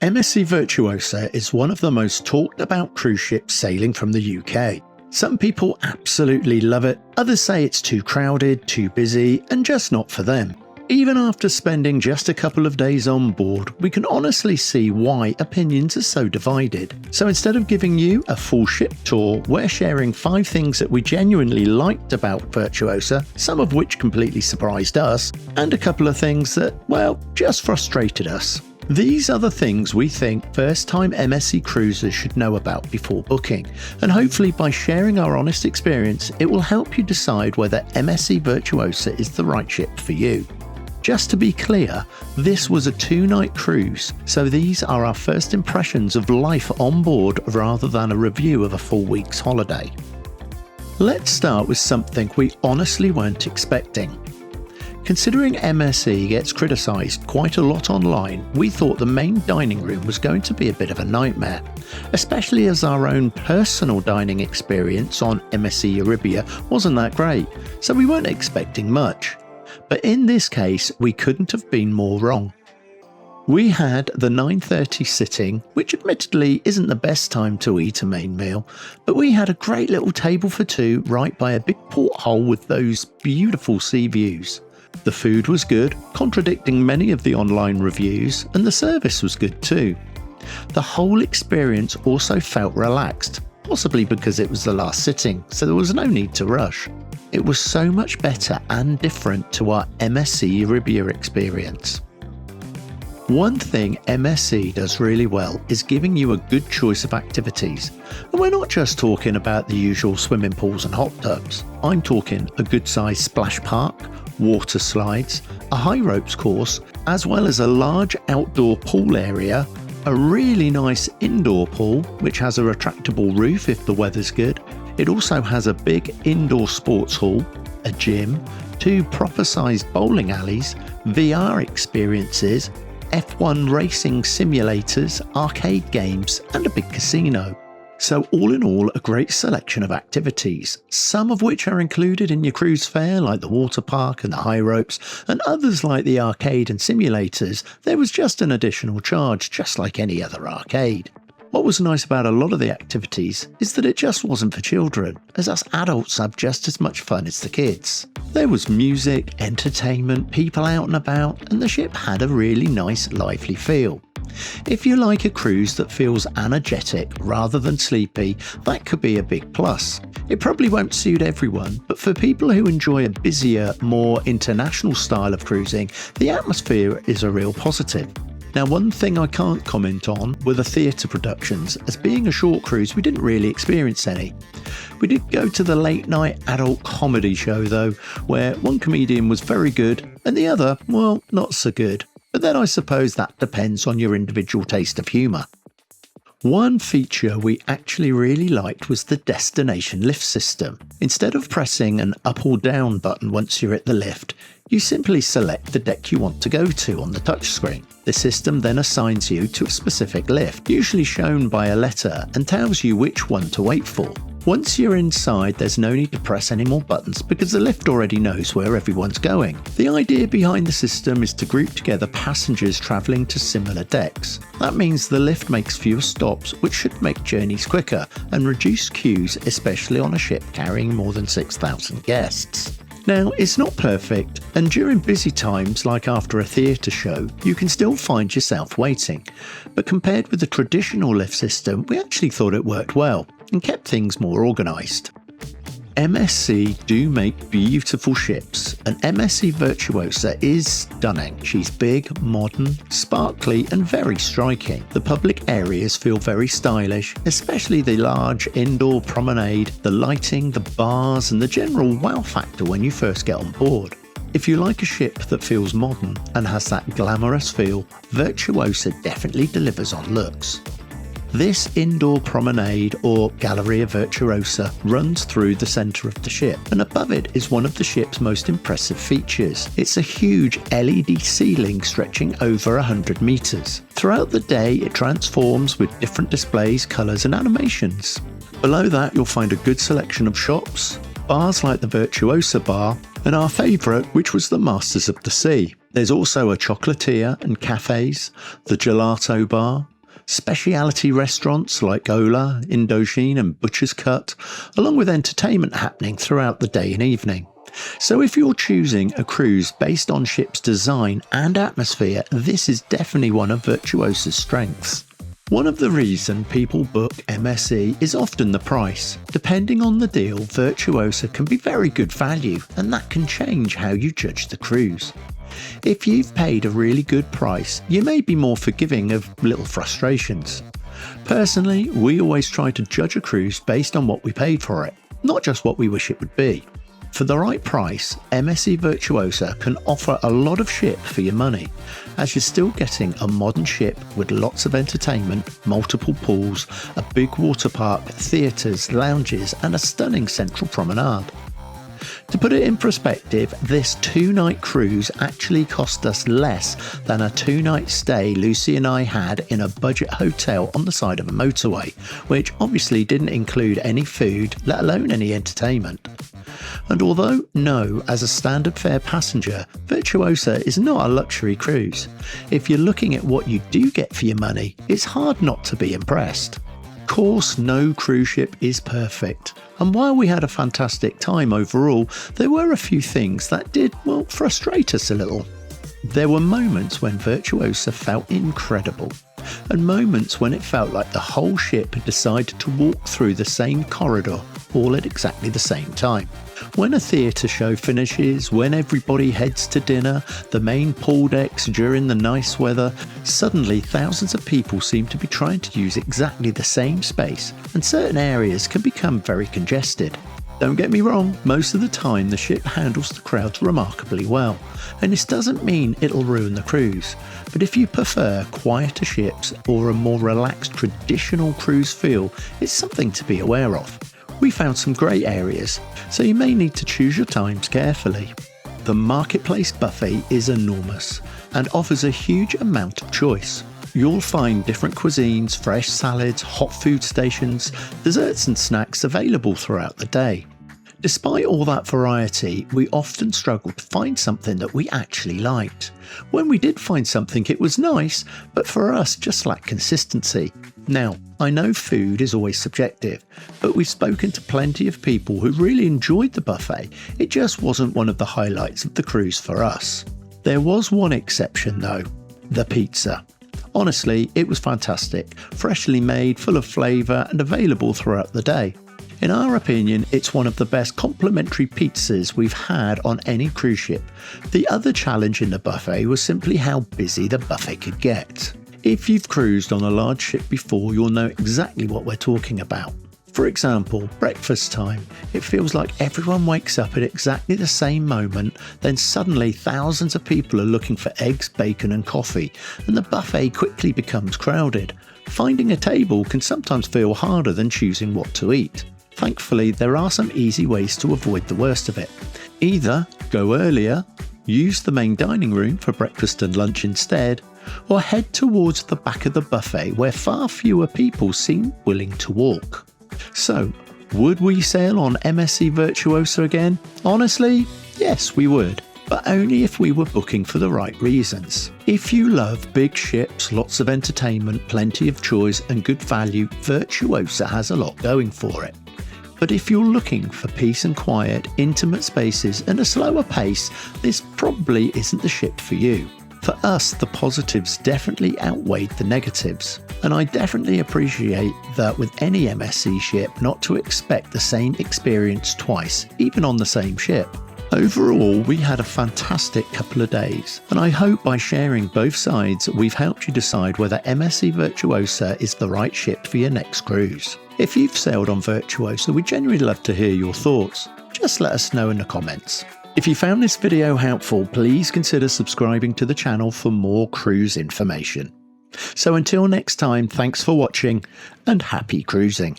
MSC Virtuosa is one of the most talked about cruise ships sailing from the UK. Some people absolutely love it, others say it's too crowded, too busy, and just not for them. Even after spending just a couple of days on board, we can honestly see why opinions are so divided. So instead of giving you a full ship tour, we're sharing 5 things that we genuinely liked about Virtuosa, some of which completely surprised us, and a couple of things that, well, just frustrated us. These are the things we think first-time MSC cruisers should know about before booking, and hopefully by sharing our honest experience, it will help you decide whether MSC Virtuosa is the right ship for you. Just to be clear, this was a 2-night cruise, so these are our first impressions of life on board rather than a review of a full week's holiday. Let's start with something we honestly weren't expecting. Considering MSC gets criticised quite a lot online, we thought the main dining room was going to be a bit of a nightmare, especially as our own personal dining experience on MSC Euribia wasn't that great, so we weren't expecting much. But in this case, we couldn't have been more wrong. We had the 9:30 sitting, which admittedly isn't the best time to eat a main meal, but we had a great little table for 2 right by a big porthole with those beautiful sea views. The food was good, contradicting many of the online reviews, and the service was good too. The whole experience also felt relaxed, possibly because it was the last sitting, so there was no need to rush. It was so much better and different to our MSC Euribia experience. One thing MSC does really well is giving you a good choice of activities. And we're not just talking about the usual swimming pools and hot tubs. I'm talking a good-sized splash park, water slides, a high ropes course, as well as a large outdoor pool area, a really nice indoor pool which has a retractable roof if the weather's good. It also has a big indoor sports hall, a gym, 2 proper-sized bowling alleys, VR experiences, F1 racing simulators, arcade games, and a big casino. So all in all, a great selection of activities, some of which are included in your cruise fare like the water park and the high ropes, and others like the arcade and simulators, there was just an additional charge, just like any other arcade. What was nice about a lot of the activities is that it just wasn't for children, as us adults have just as much fun as the kids. There was music, entertainment, people out and about, and the ship had a really nice, lively feel. If you like a cruise that feels energetic rather than sleepy, that could be a big plus. It probably won't suit everyone, but for people who enjoy a busier, more international style of cruising, the atmosphere is a real positive. Now, one thing I can't comment on were the theatre productions, as being a short cruise we didn't really experience any. We did go to the late night adult comedy show though, where one comedian was very good and the other, well, not so good. But then I suppose that depends on your individual taste of humour. One feature we actually really liked was the destination lift system. Instead of pressing an up or down button once you're at the lift, you simply select the deck you want to go to on the touchscreen. The system then assigns you to a specific lift, usually shown by a letter, and tells you which one to wait for. Once you're inside, there's no need to press any more buttons because the lift already knows where everyone's going. The idea behind the system is to group together passengers travelling to similar decks. That means the lift makes fewer stops, which should make journeys quicker and reduce queues, especially on a ship carrying more than 6,000 guests. Now, it's not perfect, and during busy times like after a theatre show, you can still find yourself waiting. But compared with the traditional lift system, we actually thought it worked well and kept things more organised. MSC do make beautiful ships, and MSC Virtuosa is stunning. She's big, modern, sparkly and very striking. The public areas feel very stylish, especially the large indoor promenade, the lighting, the bars and the general wow factor when you first get on board. If you like a ship that feels modern and has that glamorous feel, Virtuosa definitely delivers on looks. This indoor promenade, or Galleria Virtuosa, runs through the centre of the ship, and above it is one of the ship's most impressive features. It's a huge LED ceiling stretching over 100 metres. Throughout the day, it transforms with different displays, colours and animations. Below that, you'll find a good selection of shops, bars like the Virtuosa bar, and our favourite, which was the Masters of the Sea. There's also a chocolatier and cafes, the gelato bar, specialty restaurants like Ola, Indochine and Butcher's Cut, along with entertainment happening throughout the day and evening. So if you're choosing a cruise based on ship's design and atmosphere, this is definitely one of Virtuosa's strengths. One of the reasons people book MSC is often the price. Depending on the deal, Virtuosa can be very good value, and that can change how you judge the cruise. If you've paid a really good price, you may be more forgiving of little frustrations. Personally, we always try to judge a cruise based on what we paid for it, not just what we wish it would be. For the right price, MSC Virtuosa can offer a lot of ship for your money, as you're still getting a modern ship with lots of entertainment, multiple pools, a big water park, theatres, lounges and a stunning central promenade. To put it in perspective, this 2-night cruise actually cost us less than a 2-night stay Lucy and I had in a budget hotel on the side of a motorway, which obviously didn't include any food, let alone any entertainment. And although no, as a standard fare passenger, Virtuosa is not a luxury cruise. If you're looking at what you do get for your money, it's hard not to be impressed. Of course, no cruise ship is perfect, and while we had a fantastic time overall, there were a few things that did, well, frustrate us a little. There were moments when Virtuosa felt incredible, and moments when it felt like the whole ship had decided to walk through the same corridor all at exactly the same time. When a theatre show finishes, when everybody heads to dinner, the main pool decks during the nice weather, suddenly thousands of people seem to be trying to use exactly the same space, and certain areas can become very congested. Don't get me wrong, most of the time the ship handles the crowds remarkably well, and this doesn't mean it'll ruin the cruise, but if you prefer quieter ships or a more relaxed traditional cruise feel, it's something to be aware of. We found some great areas, so you may need to choose your times carefully. The Marketplace buffet is enormous and offers a huge amount of choice. You'll find different cuisines, fresh salads, hot food stations, desserts and snacks available throughout the day. Despite all that variety, we often struggled to find something that we actually liked. When we did find something, it was nice, but for us just lacked consistency. Now, I know food is always subjective, but we've spoken to plenty of people who really enjoyed the buffet. It just wasn't one of the highlights of the cruise for us. There was one exception though, the pizza. Honestly, it was fantastic, freshly made, full of flavour and available throughout the day. In our opinion, it's one of the best complimentary pizzas we've had on any cruise ship. The other challenge in the buffet was simply how busy the buffet could get. If you've cruised on a large ship before, you'll know exactly what we're talking about. For example, breakfast time. It feels like everyone wakes up at exactly the same moment, then suddenly thousands of people are looking for eggs, bacon and coffee, and the buffet quickly becomes crowded. Finding a table can sometimes feel harder than choosing what to eat. Thankfully, there are some easy ways to avoid the worst of it. Either go earlier, use the main dining room for breakfast and lunch instead, or head towards the back of the buffet where far fewer people seem willing to walk. So, would we sail on MSC Virtuosa again? Honestly, yes we would, but only if we were booking for the right reasons. If you love big ships, lots of entertainment, plenty of choice and good value, Virtuosa has a lot going for it. But if you're looking for peace and quiet, intimate spaces and a slower pace, this probably isn't the ship for you. For us, the positives definitely outweighed the negatives, and I definitely appreciate that with any MSC ship not to expect the same experience twice, even on the same ship. Overall, we had a fantastic couple of days, and I hope by sharing both sides we've helped you decide whether MSC Virtuosa is the right ship for your next cruise. If you've sailed on Virtuosa, we'd genuinely love to hear your thoughts. Just let us know in the comments. If you found this video helpful, please consider subscribing to the channel for more cruise information. So until next time, thanks for watching and happy cruising.